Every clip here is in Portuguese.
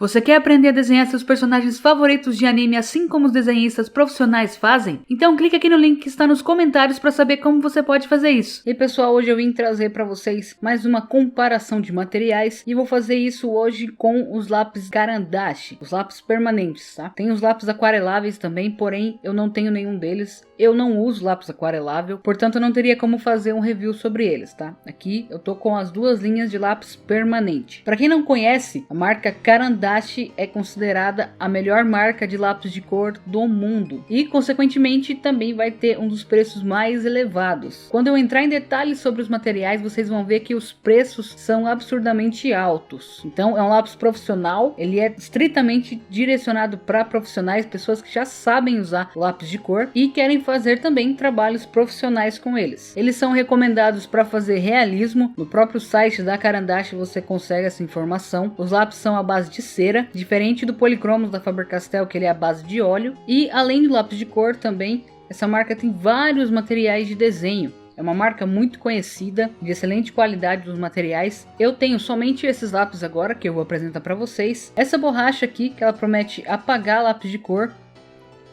Você quer aprender a desenhar seus personagens favoritos de anime assim como os desenhistas profissionais fazem? Então clique aqui no link que está nos comentários para saber como você pode fazer isso. E pessoal, hoje eu vim trazer para vocês mais uma comparação de materiais e vou fazer isso hoje com os lápis Caran-d'Ache, os lápis permanentes, tá? Tem os lápis aquareláveis também, porém eu não tenho nenhum deles. Eu não uso lápis aquarelável, portanto eu não teria como fazer um review sobre eles, tá? Aqui eu tô com as duas linhas de lápis permanente. Para quem não conhece, a marca Caran-d'Ache é considerada a melhor marca de lápis de cor do mundo e, consequentemente, também vai ter um dos preços mais elevados. Quando eu entrar em detalhes sobre os materiais, vocês vão ver que os preços são absurdamente altos. Então, é um lápis profissional, ele é estritamente direcionado para profissionais, pessoas que já sabem usar lápis de cor e querem fazer também trabalhos profissionais com eles. Eles são recomendados para fazer realismo. No próprio site da Caran-d'Ache você consegue essa informação. Os lápis são à base de cera, diferente do Polychromos da Faber-Castell, que ele é à base de óleo. E além do lápis de cor também, essa marca tem vários materiais de desenho. É uma marca muito conhecida, de excelente qualidade dos materiais. Eu tenho somente esses lápis agora, que eu vou apresentar para vocês. Essa borracha aqui, que ela promete apagar lápis de cor.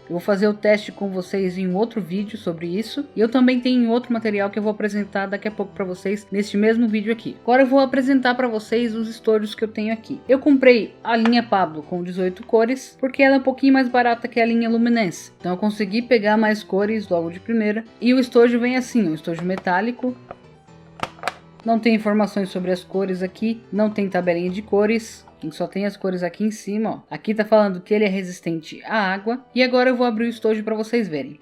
Eu vou fazer o teste com vocês em um outro vídeo sobre isso. E eu também tenho outro material que eu vou apresentar daqui a pouco para vocês neste mesmo vídeo aqui. Agora eu vou apresentar para vocês os estojos que eu tenho aqui. Eu comprei a linha Pablo com 18 cores, porque ela é um pouquinho mais barata que a linha Luminance. Então eu consegui pegar mais cores logo de primeira. E o estojo vem assim, um estojo metálico. Não tem informações sobre as cores aqui, não tem tabelinha de cores. Só tem as cores aqui em cima, ó. Aqui tá falando que ele é resistente à água. E agora eu vou abrir o estojo para vocês verem.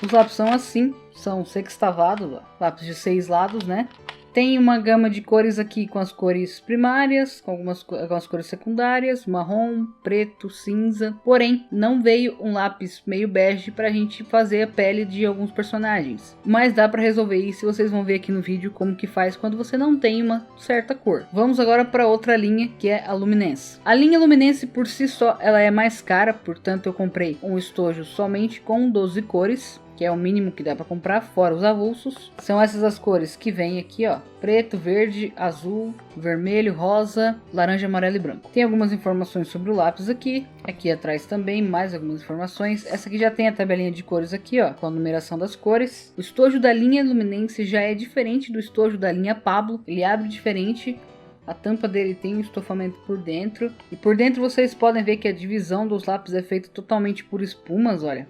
Os lápis são assim, são sextavados, ó. Lápis de 6 lados, né? Tem uma gama de cores aqui com as cores primárias, com algumas cores secundárias, marrom, preto, cinza. Porém, não veio um lápis meio bege pra gente fazer a pele de alguns personagens. Mas dá pra resolver isso e vocês vão ver aqui no vídeo como que faz quando você não tem uma certa cor. Vamos agora para outra linha, que é a Luminance. A linha Luminance por si só, ela é mais cara, portanto eu comprei um estojo somente com 12 cores. Que é o mínimo que dá para comprar, fora os avulsos. São essas as cores que vem aqui, ó. Preto, verde, azul, vermelho, rosa, laranja, amarelo e branco. Tem algumas informações sobre o lápis aqui. Aqui atrás também mais algumas informações. Essa aqui já tem a tabelinha de cores aqui, ó, com a numeração das cores. O estojo da linha Luminance já é diferente do estojo da linha Pablo. Ele abre diferente. A tampa dele tem um estofamento por dentro. E por dentro vocês podem ver que a divisão dos lápis é feita totalmente por espumas, olha.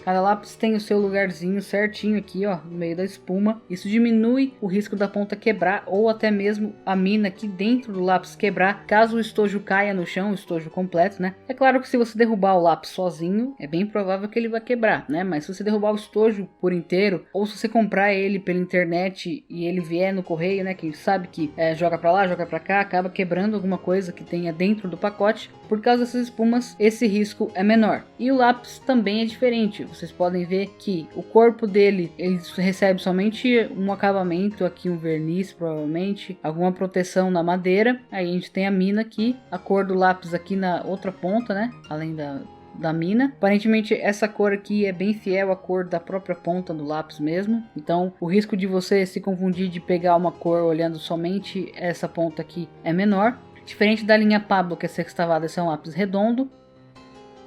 Cada lápis tem o seu lugarzinho certinho aqui, ó, no meio da espuma. Isso diminui o risco da ponta quebrar ou até mesmo a mina aqui dentro do lápis quebrar, caso o estojo caia no chão, o estojo completo, né? É claro que se você derrubar o lápis sozinho, é bem provável que ele vai quebrar, né? Mas se você derrubar o estojo por inteiro, ou se você comprar ele pela internet e ele vier no correio, né? Quem sabe que joga pra lá, joga pra cá, acaba quebrando alguma coisa que tenha dentro do pacote. Por causa dessas espumas, esse risco é menor. E o lápis também é diferente. Vocês podem ver que o corpo dele, ele recebe somente um acabamento aqui, um verniz provavelmente, alguma proteção na madeira. Aí a gente tem a mina aqui, a cor do lápis aqui na outra ponta, né? Além da mina. Aparentemente essa cor aqui é bem fiel à cor da própria ponta do lápis mesmo. Então o risco de você se confundir de pegar uma cor olhando somente essa ponta aqui é menor. Diferente da linha Pablo, que é sextavada, esse é um lápis redondo.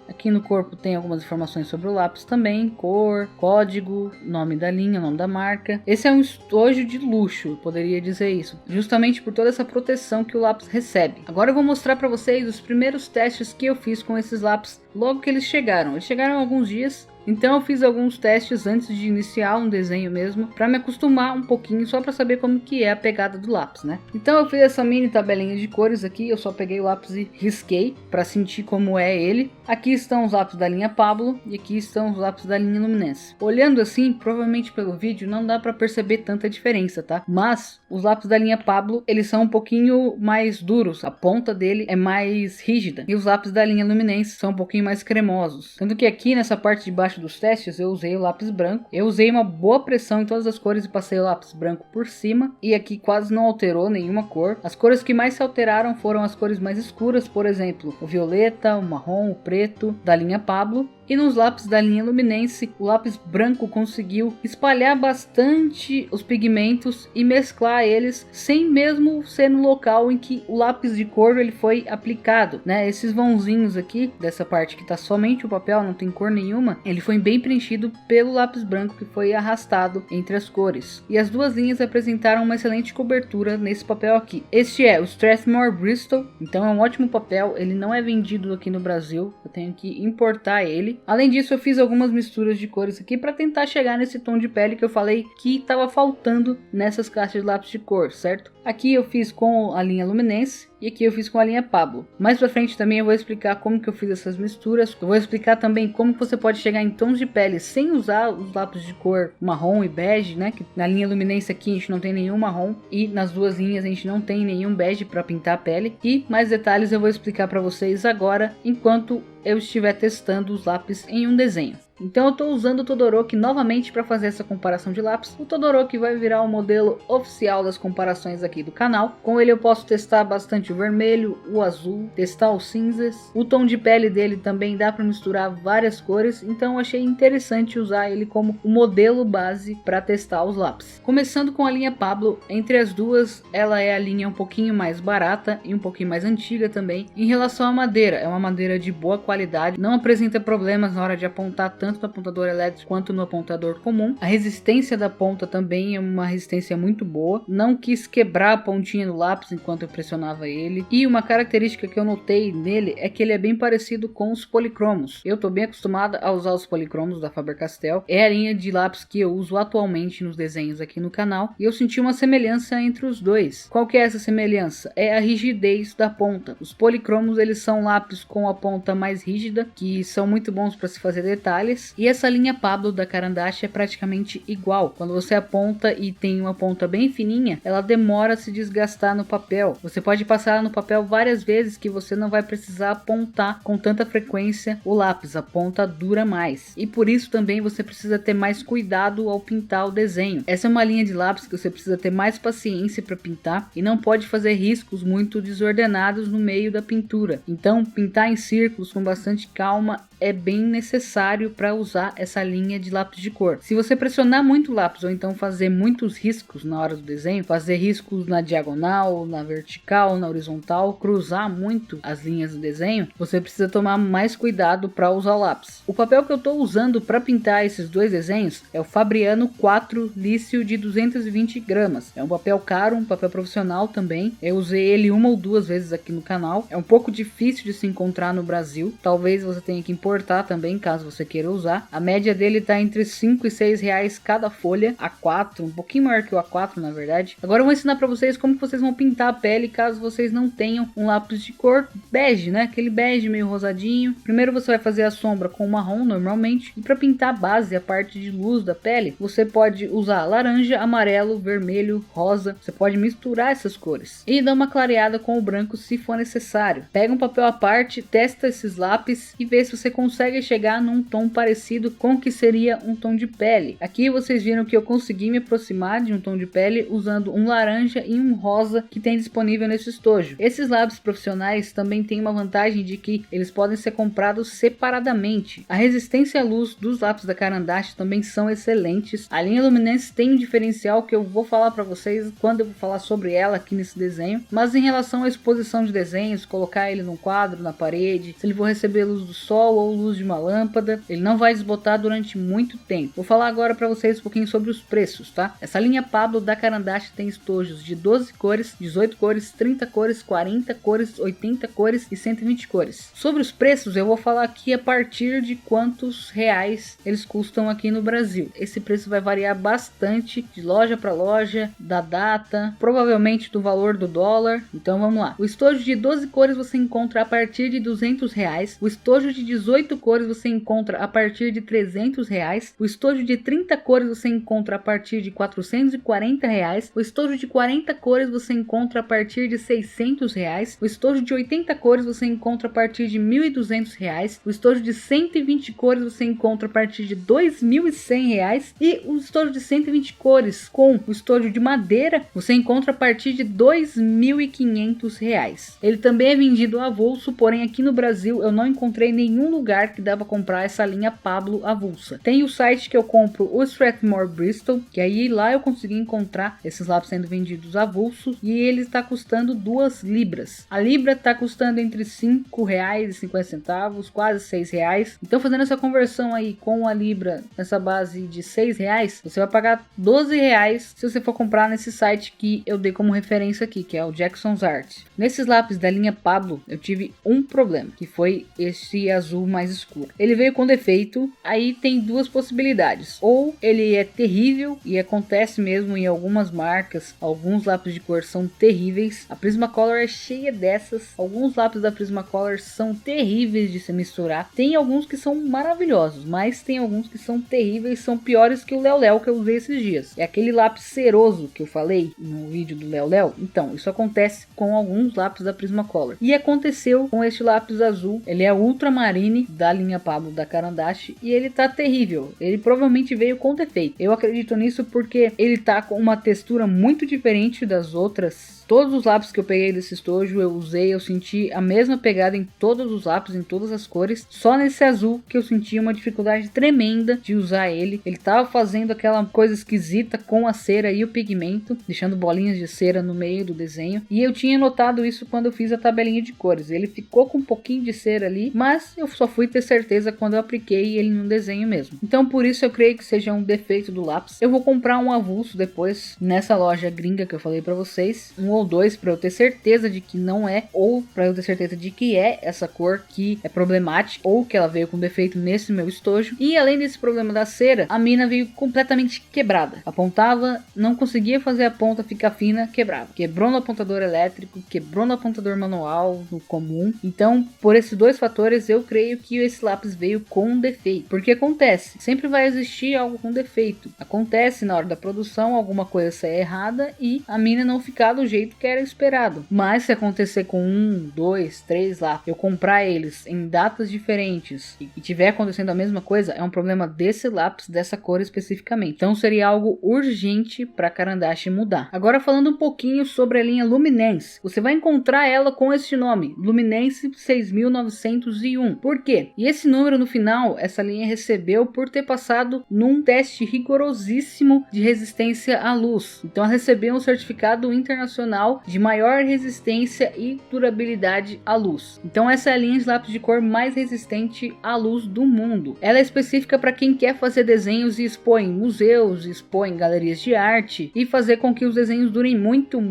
Aqui no corpo tem algumas informações sobre o lápis também, cor, código, nome da linha, nome da marca. Esse é um estojo de luxo, eu poderia dizer isso, justamente por toda essa proteção que o lápis recebe. Agora eu vou mostrar para vocês os primeiros testes que eu fiz com esses lápis logo que eles chegaram. Eles chegaram há alguns dias. Então eu fiz alguns testes antes de iniciar um desenho mesmo, para me acostumar um pouquinho, só para saber como que é a pegada do lápis, né? Então eu fiz essa mini tabelinha de cores aqui, eu só peguei o lápis e risquei para sentir como é ele. Aqui estão os lápis da linha Pablo e aqui estão os lápis da linha Luminance. Olhando assim, provavelmente pelo vídeo não dá para perceber tanta diferença, tá? Mas os lápis da linha Pablo, eles são um pouquinho mais duros, a ponta dele é mais rígida, e os lápis da linha Luminance são um pouquinho mais cremosos. Tanto que aqui nessa parte de baixo dos testes eu usei o lápis branco. Eu usei uma boa pressão em todas as cores e passei o lápis branco por cima. E aqui quase não alterou nenhuma cor. As cores que mais se alteraram foram as cores mais escuras, por exemplo, o violeta, o marrom, o preto da linha Pablo. E nos lápis da linha Luminense, o lápis branco conseguiu espalhar bastante os pigmentos e mesclar eles sem mesmo ser no local em que o lápis de cor ele foi aplicado, né? Esses vãozinhos aqui, dessa parte que tá somente o papel, não tem cor nenhuma, ele foi bem preenchido pelo lápis branco que foi arrastado entre as cores. E as duas linhas apresentaram uma excelente cobertura nesse papel aqui. Este é o Strathmore Bristol, então é um ótimo papel, ele não é vendido aqui no Brasil, eu tenho que importar ele. Além disso, eu fiz algumas misturas de cores aqui para tentar chegar nesse tom de pele que eu falei que estava faltando nessas caixas de lápis de cor, certo? Aqui eu fiz com a linha Luminense e aqui eu fiz com a linha Pablo. Mais pra frente também eu vou explicar como que eu fiz essas misturas. Eu vou explicar também como que você pode chegar em tons de pele sem usar os lápis de cor marrom e bege, né? Que na linha Luminense aqui a gente não tem nenhum marrom e nas duas linhas a gente não tem nenhum bege para pintar a pele. E mais detalhes eu vou explicar para vocês agora, enquanto eu estiver testando os lápis em um desenho. Então eu estou usando o Todoroki novamente para fazer essa comparação de lápis. O Todoroki vai virar o modelo oficial das comparações aqui do canal. Com ele eu posso testar bastante o vermelho, o azul, testar os cinzas. O tom de pele dele também dá para misturar várias cores, então eu achei interessante usar ele como o modelo base para testar os lápis. Começando com a linha Pablo, entre as duas ela é a linha um pouquinho mais barata e um pouquinho mais antiga também. Em relação à madeira, é uma madeira de boa qualidade, não apresenta problemas na hora de apontar tanto no apontador elétrico quanto no apontador comum. A resistência da ponta também é uma resistência muito boa, não quis quebrar a pontinha do lápis enquanto eu pressionava ele. E uma característica que eu notei nele é que ele é bem parecido com os policromos. Eu estou bem acostumada a usar os policromos da Faber-Castell, é a linha de lápis que eu uso atualmente nos desenhos aqui no canal, e eu senti uma semelhança entre os dois. Qual que é essa semelhança? É a rigidez da ponta. Os policromos eles são lápis com a ponta mais rígida, que são muito bons para se fazer detalhes, e essa linha Pablo da Caran d'Ache é praticamente igual. Quando você aponta e tem uma ponta bem fininha, ela demora a se desgastar no papel. Você pode passar ela no papel várias vezes que você não vai precisar apontar com tanta frequência o lápis, a ponta dura mais. E por isso também você precisa ter mais cuidado ao pintar o desenho. Essa é uma linha de lápis que você precisa ter mais paciência para pintar e não pode fazer riscos muito desordenados no meio da pintura. Então pintar em círculos com bastante calma é bem necessário para usar essa linha de lápis de cor. Se você pressionar muito o lápis ou então fazer muitos riscos na hora do desenho, fazer riscos na diagonal, na vertical, na horizontal, cruzar muito as linhas do desenho, você precisa tomar mais cuidado para usar o lápis. O papel que eu estou usando para pintar esses dois desenhos é o Fabriano 4 Lício de 220 gramas. É um papel caro, um papel profissional também. Eu usei ele uma ou duas vezes aqui no canal. É um pouco difícil de se encontrar no Brasil. Talvez você tenha que importar também, caso você queira usar. A média dele está entre 5 e 6 reais cada folha, A4, um pouquinho maior que o A4 na verdade. Agora eu vou ensinar para vocês como que vocês vão pintar a pele caso vocês não tenham um lápis de cor bege, né? Aquele bege meio rosadinho. Primeiro você vai fazer a sombra com marrom normalmente, e para pintar a base, a parte de luz da pele, você pode usar laranja, amarelo, vermelho, rosa. Você pode misturar essas cores e dar uma clareada com o branco se for necessário. Pega um papel à parte, testa esses lápis e vê se você consegue chegar num tom parecido com o que seria um tom de pele. Aqui vocês viram que eu consegui me aproximar de um tom de pele usando um laranja e um rosa que tem disponível nesse estojo. Esses lápis profissionais também têm uma vantagem de que eles podem ser comprados separadamente. A resistência à luz dos lápis da Caran d'Ache também são excelentes. A linha Luminense tem um diferencial que eu vou falar para vocês quando eu vou falar sobre ela aqui nesse desenho, mas em relação à exposição de desenhos, colocar ele num quadro, na parede, se ele for receber luz do sol ou luz de uma lâmpada, ele não vai desbotar durante muito tempo. Vou falar agora para vocês um pouquinho sobre os preços, tá? Essa linha Pablo da Caran d'Ache tem estojos de 12 cores, 18 cores, 30 cores, 40 cores, 80 cores e 120 cores. Sobre os preços, eu vou falar aqui a partir de quantos reais eles custam aqui no Brasil. Esse preço vai variar bastante de loja para loja, da data, provavelmente do valor do dólar. Então vamos lá. O estojo de 12 cores você encontra a partir de R$200. O estojo de 18 cores você encontra a partir de R$300. O estojo de 30 cores você encontra a partir de R$440. O estojo de 40 cores você encontra a partir de R$600. O estojo de 80 cores você encontra a partir de R$1.200. O estojo de 120 cores você encontra a partir de R$2.100. E o estojo de 120 cores com o estojo de madeira você encontra a partir de R$2.500. Ele também é vendido a avulso, porém aqui no Brasil eu não encontrei nenhum lugar que dá pra comprar essa linha Pablo avulsa. Tem o site que eu compro, o Strathmore Bristol, que aí lá eu consegui encontrar esses lápis sendo vendidos avulsos e ele está custando 2 libras. A libra está custando entre R$5,50, quase R$6. Então fazendo essa conversão aí com a libra nessa base de R$6, você vai pagar R$12 se você for comprar nesse site que eu dei como referência aqui, que é o Jackson's Art. Nesses lápis da linha Pablo eu tive um problema, que foi esse azul mais escuro. Ele veio com defeito, aí tem duas possibilidades. Ou ele é terrível, e acontece mesmo em algumas marcas, alguns lápis de cor são terríveis. A Prismacolor é cheia dessas. Alguns lápis da Prismacolor são terríveis de se misturar. Tem alguns que são maravilhosos, mas tem alguns que são terríveis, são piores que o Léo Léo que eu usei esses dias. É aquele lápis ceroso que eu falei no vídeo do Léo Léo. Então, isso acontece com alguns lápis da Prismacolor. E aconteceu com este lápis azul. Ele é Ultramarine da linha Pablo da Caran d'Ache e ele tá terrível. Ele provavelmente veio com defeito. Eu acredito nisso porque ele tá com uma textura muito diferente das outras. Todos os lápis que eu peguei desse estojo eu usei, eu senti a mesma pegada em todos os lápis, em todas as cores. Só nesse azul que eu senti uma dificuldade tremenda de usar ele. Ele tava fazendo aquela coisa esquisita com a cera e o pigmento, deixando bolinhas de cera no meio do desenho. E eu tinha notado isso quando eu fiz a tabelinha de cores. Ele ficou com um pouquinho de cera ali, mas eu só fui ter certeza quando eu apliquei ele no desenho mesmo. Então por isso eu creio que seja um defeito do lápis. Eu vou comprar um avulso depois nessa loja gringa que eu falei pra vocês. Um ou dois para eu ter certeza de que não é, ou para eu ter certeza de que é essa cor que é problemática, ou que ela veio com defeito nesse meu estojo. E além desse problema da cera, a mina veio completamente quebrada. Apontava, não conseguia fazer a ponta ficar fina, quebrava. Quebrou no apontador elétrico, quebrou no apontador manual, no comum. Então, por esses dois fatores, eu creio que esse lápis veio com defeito. Porque acontece, sempre vai existir algo com defeito. Acontece na hora da produção, alguma coisa sair errada e a mina não ficar do jeito que era esperado. Mas se acontecer com 1, 2, 3 lá, eu comprar eles em datas diferentes e tiver acontecendo a mesma coisa, é um problema desse lápis, dessa cor especificamente. Então seria algo urgente para Caran d'Ache mudar. Agora falando um pouquinho sobre a linha Luminance, você vai encontrar ela com este nome, Luminance 6901. Por quê? E esse número no final, essa linha recebeu por ter passado num teste rigorosíssimo de resistência à luz. Então ela recebeu um certificado internacional de maior resistência e durabilidade à luz. Então essa é a linha de lápis de cor mais resistente à luz do mundo. Ela é específica para quem quer fazer desenhos e expor em museus, expor em galerias de arte e fazer com que os desenhos durem muito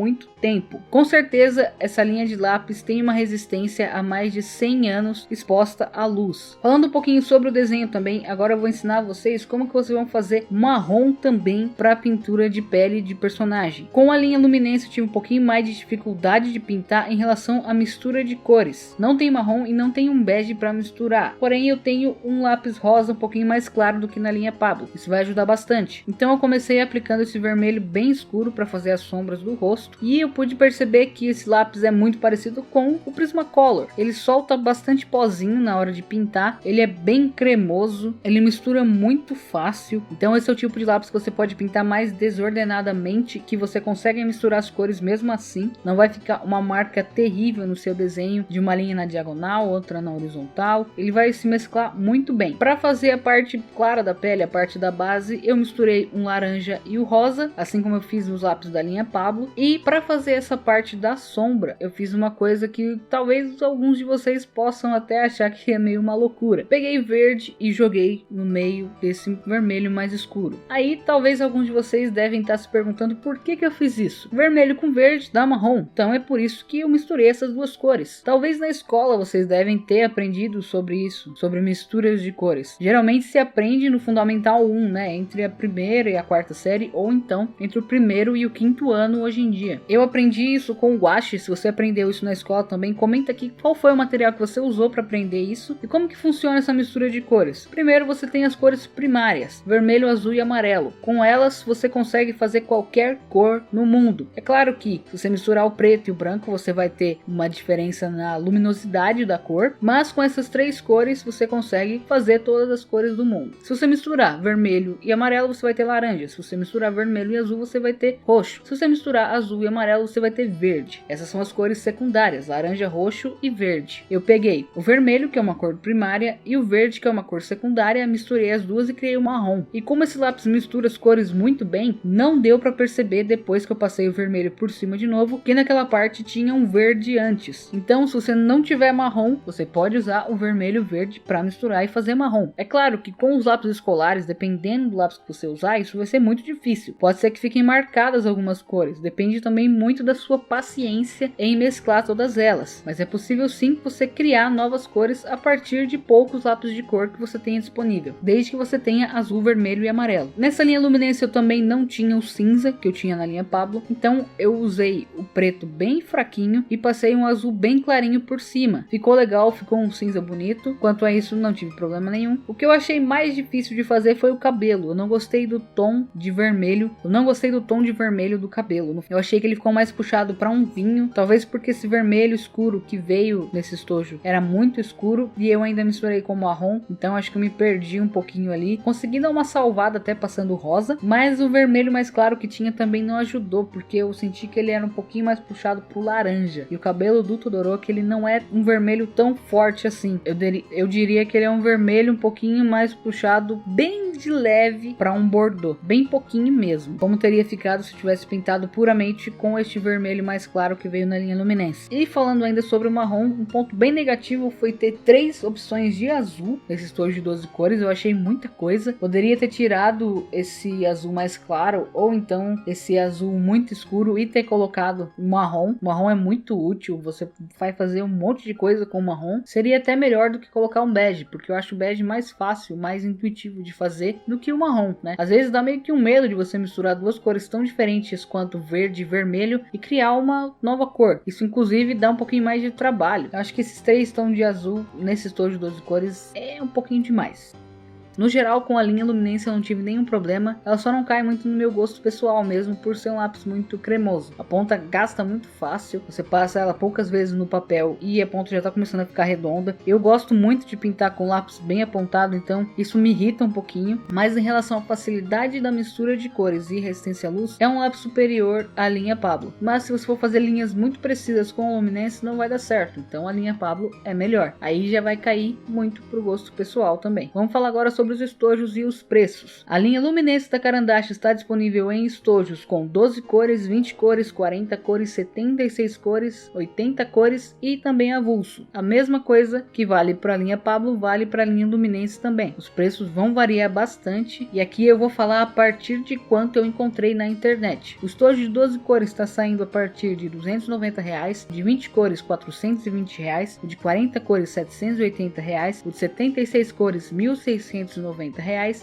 tempo. Com certeza essa linha de lápis tem uma resistência a mais de 100 anos exposta à luz. Falando um pouquinho sobre o desenho também, agora eu vou ensinar vocês como que vocês vão fazer marrom também para pintura de pele de personagem. Com a linha Luminance eu tive um pouquinho mais de dificuldade de pintar em relação à mistura de cores. Não tem marrom e não tem um bege para misturar. Porém eu tenho um lápis rosa um pouquinho mais claro do que na linha Pablo. Isso vai ajudar bastante. Então eu comecei aplicando esse vermelho bem escuro para fazer as sombras do rosto. E eu pude perceber que esse lápis é muito parecido com o Prismacolor. Ele solta bastante pozinho na hora de pintar. Ele é bem cremoso. Ele mistura muito fácil. Então esse é o tipo de lápis que você pode pintar mais desordenadamente, que você consegue misturar as cores mesmo assim. Não vai ficar uma marca terrível no seu desenho de uma linha na diagonal, outra na horizontal. Ele vai se mesclar muito bem. Para fazer a parte clara da pele, a parte da base, eu misturei um laranja e o rosa, assim como eu fiz nos lápis da linha Pablo. E para fazer essa parte da sombra, eu fiz uma coisa que talvez alguns de vocês possam até achar que é meio uma loucura. Peguei verde e joguei no meio desse vermelho mais escuro. Aí talvez alguns de vocês devem estar se perguntando por que eu fiz isso. Vermelho com verde dá marrom, então é por isso que eu misturei essas duas cores. Talvez na escola vocês devem ter aprendido sobre isso, sobre misturas de cores. Geralmente se aprende no Fundamental 1, né, entre a primeira e a quarta série, ou então entre o primeiro e o quinto ano hoje em dia. Eu aprendi isso com o guache. Se você aprendeu isso na escola também, comenta aqui qual foi o material que você usou para aprender isso e como que funciona essa mistura de cores. Primeiro você tem as cores primárias, vermelho, azul e amarelo. Com elas você consegue fazer qualquer cor no mundo. É claro que falei, se você misturar o preto e o branco, você vai ter uma diferença na luminosidade da cor, mas com essas 3 cores você consegue fazer todas as cores do mundo. Se você misturar vermelho e amarelo, você vai ter laranja. Se você misturar vermelho e azul, você vai ter roxo. Se você misturar azul e amarelo, você vai ter verde. Essas são as cores secundárias, laranja, roxo e verde. Eu peguei o vermelho, que é uma cor primária, e o verde, que é uma cor secundária, misturei as duas e criei o marrom. E como esse lápis mistura as cores muito bem, não deu para perceber depois que eu passei o vermelho por cima de novo, que naquela parte tinha um verde antes. Então, se você não tiver marrom, você pode usar o vermelho e o verde para misturar e fazer marrom. É claro que com os lápis escolares, dependendo do lápis que você usar, isso vai ser muito difícil. Pode ser que fiquem marcadas algumas cores, depende também muito da sua paciência em mesclar todas elas. Mas é possível sim você criar novas cores a partir de poucos lápis de cor que você tenha disponível, desde que você tenha azul, vermelho e amarelo. Nessa linha luminência eu também não tinha o cinza, que eu tinha na linha Pablo, então eu usei o preto bem fraquinho e passei um azul bem clarinho por cima. Ficou legal, ficou um cinza bonito. Quanto a isso, não tive problema nenhum. O que eu achei mais difícil de fazer foi o cabelo. Eu não gostei do tom de vermelho. Do cabelo. Eu achei que ele ficou mais puxado para um vinho. Talvez porque esse vermelho escuro que veio nesse estojo era muito escuro e eu ainda misturei com marrom. Então acho que eu me perdi um pouquinho ali. Consegui dar uma salvada até passando rosa. Mas o vermelho mais claro que tinha também não ajudou. Porque eu senti que ele era um pouquinho mais puxado pro laranja. E o cabelo do Todoroki, ele não é um vermelho tão forte assim. Eu diria que ele é um vermelho um pouquinho mais puxado, bem de leve, para um bordô. Bem pouquinho mesmo. Como teria ficado se eu tivesse pintado puramente com este vermelho mais claro que veio na linha luminência. E falando ainda sobre o marrom, um ponto bem negativo foi ter 3 opções de azul nesse estojo de 12 cores. Eu achei muita coisa. Poderia ter tirado esse azul mais claro ou então esse azul muito escuro e ter colocado o marrom. O marrom é muito útil, você vai fazer um monte de coisa com o marrom. Seria até melhor do que colocar um bege, porque eu acho o bege mais fácil, mais intuitivo de fazer do que o marrom, né? Às vezes dá meio que um medo de você misturar 2 cores tão diferentes quanto verde e vermelho e criar uma nova cor. Isso inclusive dá um pouquinho mais de trabalho. Eu acho que esses 3 tons de azul nesse estojo de 12 cores é um pouquinho demais. No geral, com a linha luminência eu não tive nenhum problema, ela só não cai muito no meu gosto pessoal mesmo, por ser um lápis muito cremoso. A ponta gasta muito fácil, você passa ela poucas vezes no papel e a ponta já tá começando a ficar redonda. Eu gosto muito de pintar com lápis bem apontado, então isso me irrita um pouquinho, mas em relação à facilidade da mistura de cores e resistência à luz, é um lápis superior à linha Pablo. Mas se você for fazer linhas muito precisas com a luminência, não vai dar certo, então a linha Pablo é melhor. Aí já vai cair muito pro gosto pessoal também. Vamos falar agora sobre os estojos e os preços. A linha luminência da Caran-d'Ache está disponível em estojos com 12 cores, 20 cores, 40 cores, 76 cores, 80 cores e também avulso. A mesma coisa que vale para a linha Pablo, vale para a linha luminência também. Os preços vão variar bastante e aqui eu vou falar a partir de quanto eu encontrei na internet. O estojo de 12 cores está saindo a partir de R$ 290, de 20 cores R$ 420, o de 40 cores R$ 780, o de 76 cores R$ 1.690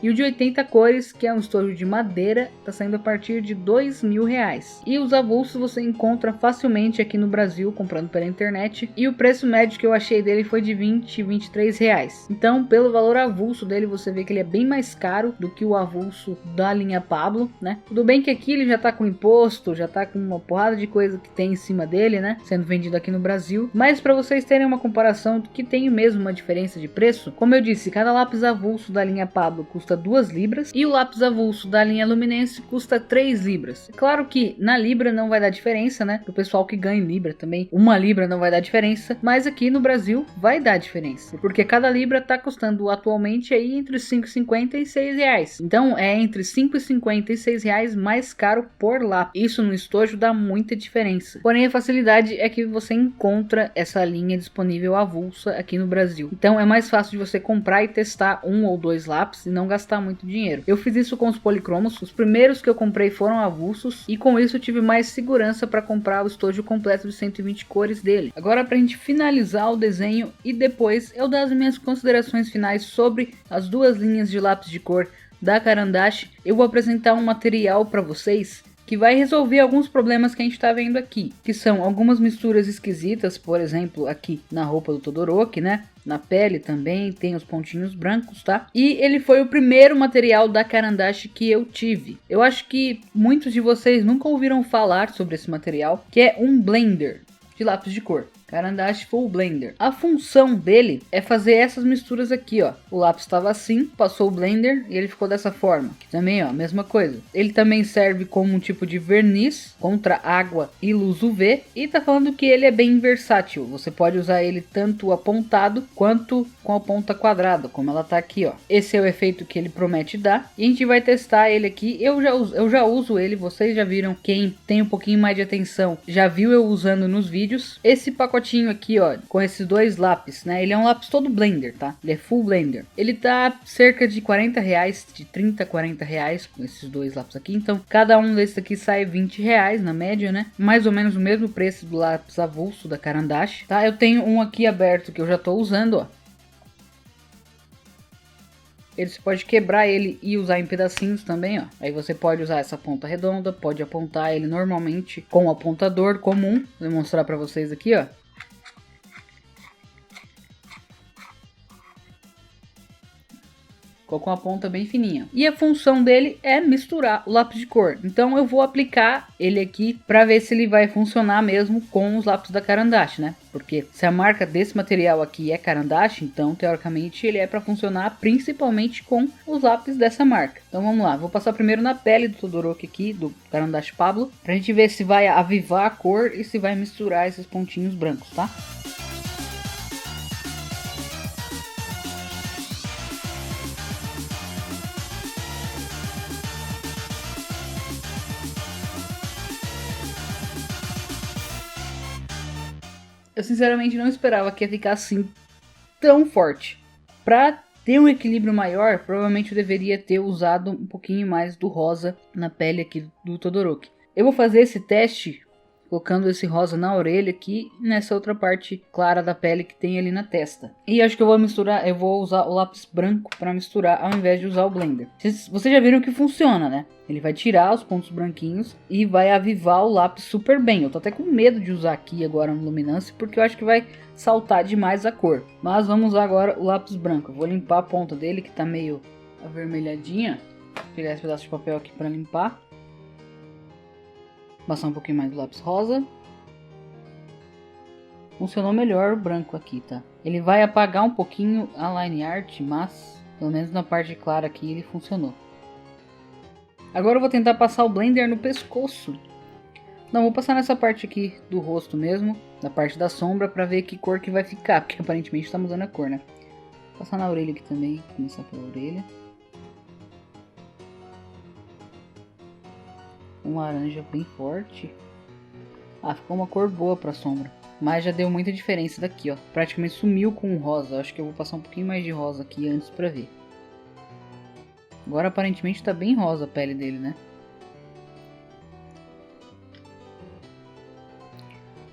e o de 80 cores, que é um estojo de madeira, está saindo a partir de R$ 2.000. E os avulsos você encontra facilmente aqui no Brasil, comprando pela internet, e o preço médio que eu achei dele foi de R$ 20 e R$ 23. Então, pelo valor avulso dele, você vê que ele é bem mais caro do que o avulso da linha Pablo, né? Tudo bem que aqui ele já tá com imposto, já tá com uma porrada de coisa que tem em cima dele, né? Sendo vendido aqui no Brasil. Mas para vocês terem uma comparação que tem mesmo uma diferença de preço, como eu disse, cada lápis avulso da linha Pablo custa 2 libras e o lápis avulso da linha Luminense custa 3 libras. Claro que na libra não vai dar diferença, né? Pro pessoal que ganha em libra também, 1 libra não vai dar diferença, mas aqui no Brasil vai dar diferença, porque cada libra tá custando atualmente aí entre 5,50 e 6 reais. Então é entre 5,50 e 6 reais mais caro por lápis. Isso no estojo dá muita diferença. Porém a facilidade é que você encontra essa linha disponível avulsa aqui no Brasil. Então é mais fácil de você comprar e testar 1 ou 2 lápis e não gastar muito dinheiro. Eu fiz isso com os policromos, os primeiros que eu comprei foram avulsos e com isso eu tive mais segurança para comprar o estojo completo de 120 cores dele. Agora pra gente finalizar o desenho e depois eu dar as minhas considerações finais sobre as 2 linhas de lápis de cor da Caran-d'Ache, eu vou apresentar um material para vocês que vai resolver alguns problemas que a gente tá vendo aqui, que são algumas misturas esquisitas, por exemplo, aqui na roupa do Todoroki, né? Na pele também tem os pontinhos brancos, tá? E ele foi o primeiro material da Carandache que eu tive. Eu acho que muitos de vocês nunca ouviram falar sobre esse material, que é um blender de lápis de cor. Carandache Full Blender. A função dele é fazer essas misturas aqui, ó. O lápis estava assim, passou o blender e ele ficou dessa forma. Aqui também, ó, mesma coisa. Ele também serve como um tipo de verniz contra água e luz UV. E tá falando que ele é bem versátil. Você pode usar ele tanto apontado quanto com a ponta quadrada, como ela tá aqui, ó. Esse é o efeito que ele promete dar. E a gente vai testar ele aqui. Eu já uso ele, vocês já viram. Quem tem um pouquinho mais de atenção já viu eu usando nos vídeos. Esse pacotinho aqui, ó, com esses dois lápis, né? Ele é um lápis todo blender, tá? Ele é full blender. Ele tá cerca de 40 reais, de 30 a 40 reais com esses dois lápis aqui. Então, cada um desses aqui sai 20 reais na média, né? Mais ou menos o mesmo preço do lápis avulso da Carandache, tá? Eu tenho um aqui aberto que eu já tô usando, ó. Você pode quebrar ele e usar em pedacinhos também, ó. Aí você pode usar essa ponta redonda, pode apontar ele normalmente com o apontador comum. Vou mostrar pra vocês aqui, ó. Ficou com a ponta bem fininha. E a função dele é misturar o lápis de cor. Então eu vou aplicar ele aqui para ver se ele vai funcionar mesmo com os lápis da Carandache, né? Porque se a marca desse material aqui é Carandache, então teoricamente ele é para funcionar principalmente com os lápis dessa marca. Então vamos lá, vou passar primeiro na pele do Todoroki aqui, do Carandache Pablo, pra gente ver se vai avivar a cor e se vai misturar esses pontinhos brancos, tá? Eu sinceramente não esperava que ia ficar assim tão forte. Pra ter um equilíbrio maior, provavelmente eu deveria ter usado um pouquinho mais do rosa na pele aqui do Todoroki. Eu vou fazer esse teste colocando esse rosa na orelha aqui e nessa outra parte clara da pele que tem ali na testa. E acho que eu vou misturar, eu vou usar o lápis branco para misturar ao invés de usar o blender. Vocês já viram que funciona, né? Ele vai tirar os pontos branquinhos e vai avivar o lápis super bem. Eu tô até com medo de usar aqui agora no Luminance porque eu acho que vai saltar demais a cor. Mas vamos usar agora o lápis branco. Eu vou limpar a ponta dele que tá meio avermelhadinha. Vou pegar esse pedaço de papel aqui para limpar. Passar um pouquinho mais do lápis rosa. Funcionou melhor o branco aqui, tá? Ele vai apagar um pouquinho a line art, mas pelo menos na parte clara aqui ele funcionou. Agora eu vou tentar passar o blender no pescoço. Não, vou passar nessa parte aqui do rosto mesmo, na parte da sombra, pra ver que cor que vai ficar, porque aparentemente tá mudando a cor, né? Vou passar na orelha aqui também, começar pela orelha. Um laranja bem forte. Ah, ficou uma cor boa pra sombra. Mas já deu muita diferença daqui, ó. Praticamente sumiu com o rosa. Acho que eu vou passar um pouquinho mais de rosa aqui antes pra ver. Agora aparentemente tá bem rosa a pele dele, né?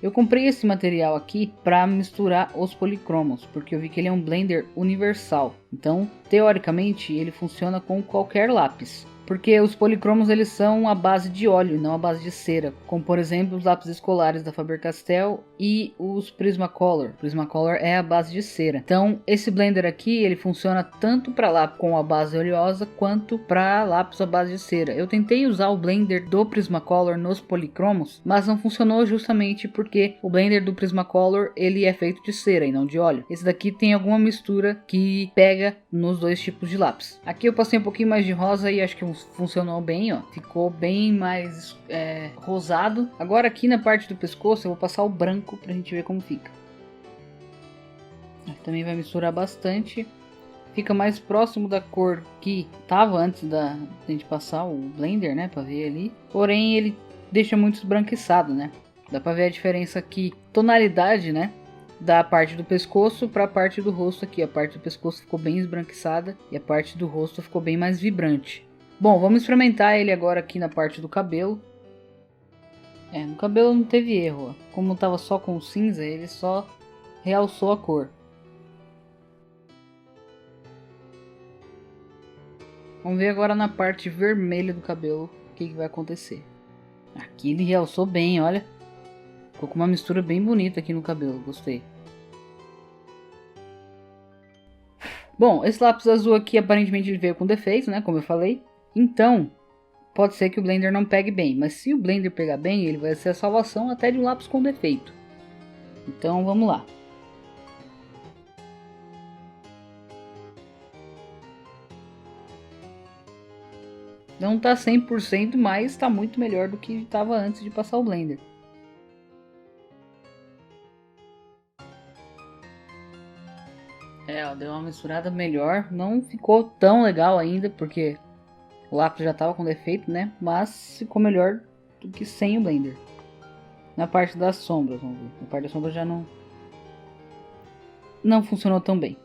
Eu comprei esse material aqui para misturar os policromos, porque eu vi que ele é um blender universal. Então, teoricamente, ele funciona com qualquer lápis. Porque os policromos eles são a base de óleo, não a base de cera. Como por exemplo os lápis escolares da Faber-Castell e os Prismacolor. Prismacolor é a base de cera. Então esse blender aqui ele funciona tanto para lápis com a base oleosa quanto para lápis à base de cera. Eu tentei usar o blender do Prismacolor nos policromos, mas não funcionou justamente porque o blender do Prismacolor ele é feito de cera e não de óleo. Esse daqui tem alguma mistura que pega nos dois tipos de lápis. Aqui eu passei um pouquinho mais de rosa e acho que funcionou bem, ó. Ficou bem mais rosado. Agora aqui na parte do pescoço eu vou passar o branco pra gente ver como fica. Também vai misturar bastante. Fica mais próximo da cor que tava antes da gente passar o blender, né, pra ver ali. Porém ele deixa muito esbranquiçado, né. Dá pra ver a diferença aqui, tonalidade, né, da parte do pescoço para a parte do rosto aqui. A parte do pescoço ficou bem esbranquiçada e a parte do rosto ficou bem mais vibrante. Bom, vamos experimentar ele agora aqui na parte do cabelo. No cabelo não teve erro, ó. Como estava só com cinza, ele só realçou a cor. Vamos ver agora na parte vermelha do cabelo o que vai acontecer. Aqui ele realçou bem, olha. Ficou com uma mistura bem bonita aqui no cabelo, gostei. Bom, esse lápis azul aqui aparentemente ele veio com defeito, né, como eu falei. Então, pode ser que o Blender não pegue bem, mas se o Blender pegar bem, ele vai ser a salvação até de um lápis com defeito. Então, vamos lá. Não tá 100%, mas tá muito melhor do que estava antes de passar o Blender. Ó, deu uma misturada melhor. Não ficou tão legal ainda, porque o lápis já tava com defeito, né? Mas ficou melhor do que sem o Blender. Na parte das sombras, vamos ver. Na parte das sombras já não funcionou tão bem.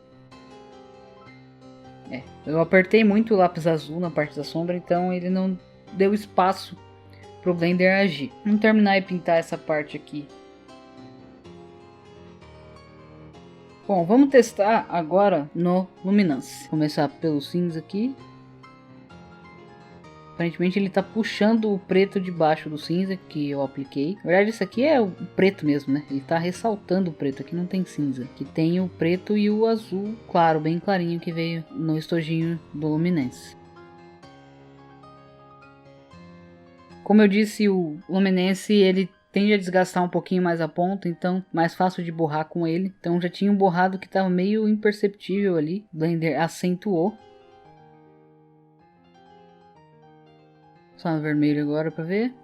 Eu apertei muito o lápis azul na parte da sombra, então ele não deu espaço pro Blender agir. Vamos terminar e pintar essa parte aqui. Bom, vamos testar agora no Luminance. Começar pelo cinza aqui. Aparentemente ele tá puxando o preto de baixo do cinza que eu apliquei. Na verdade isso aqui é o preto mesmo, né? Ele tá ressaltando o preto, aqui não tem cinza. Aqui tem o preto e o azul claro, bem clarinho que veio no estojinho do Luminance. Como eu disse, o Luminance ele tende a desgastar um pouquinho mais a ponta, então mais fácil de borrar com ele. Então já tinha um borrado que estava meio imperceptível ali, o Blender acentuou. Só no vermelho agora para ver.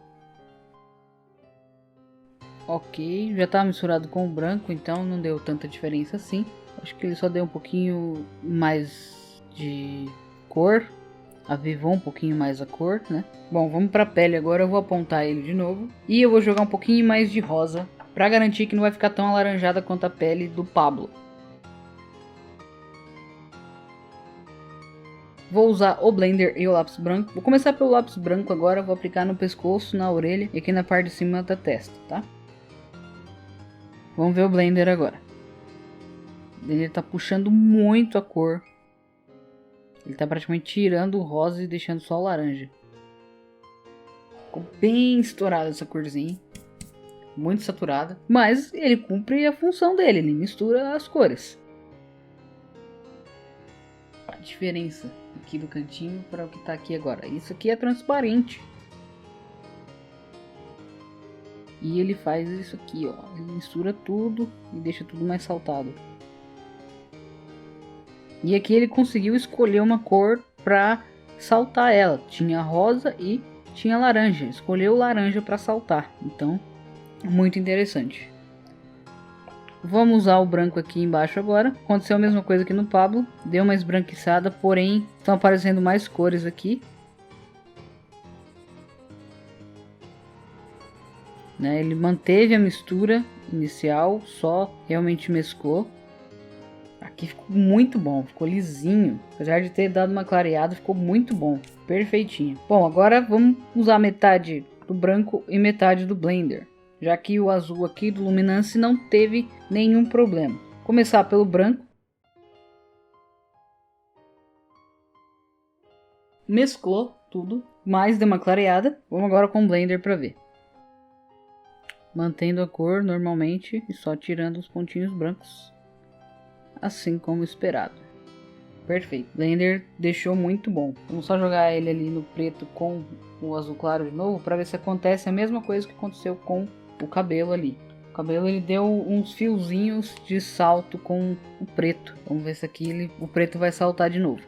Ok, já estava misturado com o branco, então não deu tanta diferença assim. Acho que ele só deu um pouquinho mais de cor. Avivou um pouquinho mais a cor, né? Bom, vamos para a pele agora. Eu vou apontar ele de novo. E eu vou jogar um pouquinho mais de rosa, para garantir que não vai ficar tão alaranjada quanto a pele do Pablo. Vou usar o Blender e o lápis branco. Vou começar pelo lápis branco agora. Vou aplicar no pescoço, na orelha e aqui na parte de cima da testa, tá? Vamos ver o Blender agora. O Blender tá puxando muito a cor. Ele tá praticamente tirando o rosa e deixando só o laranja. Ficou bem estourada essa corzinha. Muito saturada. Mas ele cumpre a função dele. Ele mistura as cores. A diferença aqui do cantinho para o que tá aqui agora. Isso aqui é transparente. E ele faz isso aqui, ó. Ele mistura tudo e deixa tudo mais saltado. E aqui ele conseguiu escolher uma cor para saltar ela. Tinha rosa e tinha laranja. Escolheu laranja para saltar. Então, muito interessante. Vamos usar o branco aqui embaixo agora. Aconteceu a mesma coisa aqui no Pablo. Deu uma esbranquiçada, porém estão aparecendo mais cores aqui. Né? Ele manteve a mistura inicial, só realmente mesclou. Aqui ficou muito bom, ficou lisinho. Apesar de ter dado uma clareada, ficou muito bom, perfeitinho. Bom, agora vamos usar metade do branco e metade do Blender. Já que o azul aqui do Luminance não teve nenhum problema. Começar pelo branco. Mesclou tudo, mais deu uma clareada. Vamos agora com o Blender para ver. Mantendo a cor normalmente e só tirando os pontinhos brancos. Assim como esperado. Perfeito. Blender deixou muito bom. Vamos só jogar ele ali no preto com o azul claro de novo para ver se acontece a mesma coisa que aconteceu com o cabelo ali. O cabelo ele deu uns fiozinhos de salto com o preto. Vamos ver se aqui o preto vai saltar de novo.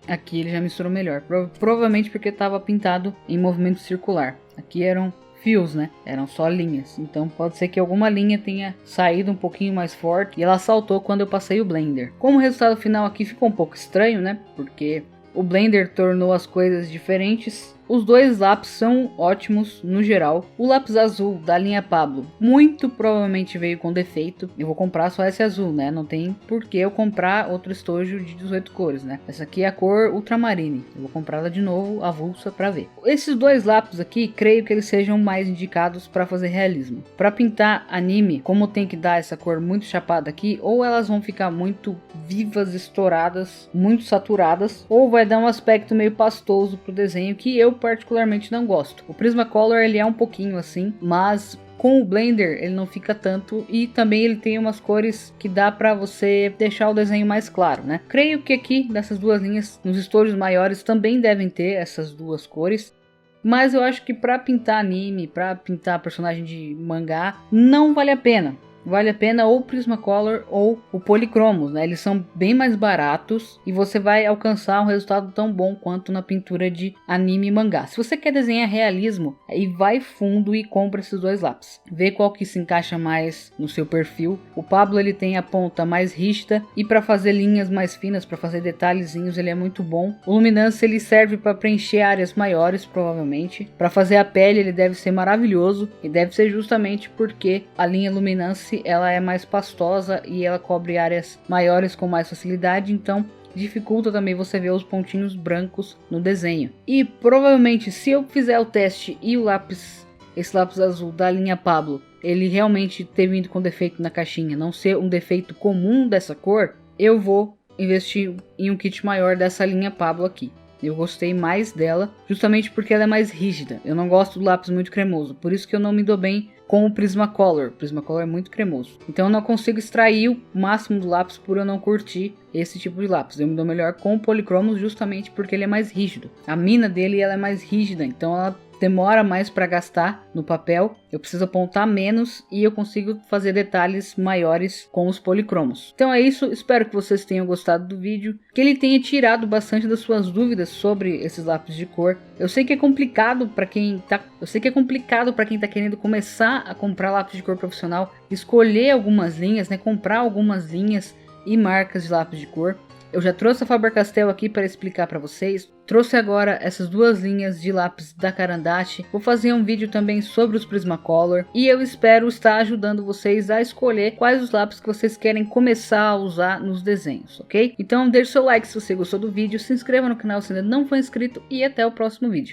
Aqui ele já misturou melhor. Provavelmente porque estava pintado em movimento circular. Aqui eram fios, né? Eram só linhas. Então pode ser que alguma linha tenha saído um pouquinho mais forte e ela saltou quando eu passei o Blender. Como o resultado final aqui ficou um pouco estranho, né? Porque o Blender tornou as coisas diferentes. Os dois lápis são ótimos no geral. O lápis azul da linha Pablo muito provavelmente veio com defeito. Eu vou comprar só esse azul, né? Não tem por que eu comprar outro estojo de 18 cores, né? Essa aqui é a cor Ultramarine. Eu vou comprar ela de novo, avulsa, para ver. Esses dois lápis aqui, creio que eles sejam mais indicados para fazer realismo. Para pintar anime, como tem que dar essa cor muito chapada aqui, ou elas vão ficar muito vivas, estouradas, muito saturadas, ou vai dar um aspecto meio pastoso pro desenho que eu particularmente não gosto. O Prismacolor ele é um pouquinho assim, mas com o Blender ele não fica tanto, e também ele tem umas cores que dá pra você deixar o desenho mais claro, né? Creio que aqui nessas duas linhas, nos estojos maiores também devem ter essas duas cores. Mas eu acho que pra pintar anime, pra pintar personagem de mangá, não vale a pena. Vale a pena ou o Prismacolor ou o Polychromos, né? Eles são bem mais baratos e você vai alcançar um resultado tão bom quanto na pintura de anime e mangá. Se você quer desenhar realismo, aí vai fundo e compra esses dois lápis. Vê qual que se encaixa mais no seu perfil. O Pablo ele tem a ponta mais rígida e para fazer linhas mais finas, para fazer detalhezinhos, ele é muito bom. O Luminance ele serve para preencher áreas maiores, provavelmente. Para fazer a pele ele deve ser maravilhoso e deve ser justamente porque a linha Luminance ela é mais pastosa e ela cobre áreas maiores com mais facilidade, então dificulta também você ver os pontinhos brancos no desenho. E provavelmente se eu fizer o teste e esse lápis azul da linha Pablo, ele realmente ter vindo com defeito na caixinha, não ser um defeito comum dessa cor, eu vou investir em um kit maior dessa linha Pablo aqui. Eu gostei mais dela, justamente porque ela é mais rígida. Eu não gosto do lápis muito cremoso, por isso que eu não me dou bem com o Prismacolor. O Prismacolor é muito cremoso, então eu não consigo extrair o máximo do lápis por eu não curtir esse tipo de lápis. Eu me dou melhor com o Polychromos justamente porque ele é mais rígido. A mina dele ela é mais rígida, então ela demora mais para gastar no papel, eu preciso apontar menos e eu consigo fazer detalhes maiores com os policromos. Então é isso, espero que vocês tenham gostado do vídeo, que ele tenha tirado bastante das suas dúvidas sobre esses lápis de cor. Eu sei que é complicado para quem tá querendo começar a comprar lápis de cor profissional, escolher algumas linhas, né, comprar algumas linhas e marcas de lápis de cor. Eu já trouxe a Faber-Castell aqui para explicar para vocês. Trouxe agora essas duas linhas de lápis da Caran-d'Ache. Vou fazer um vídeo também sobre os Prismacolor. E eu espero estar ajudando vocês a escolher quais os lápis que vocês querem começar a usar nos desenhos, ok? Então deixe seu like se você gostou do vídeo, se inscreva no canal se ainda não for inscrito e até o próximo vídeo.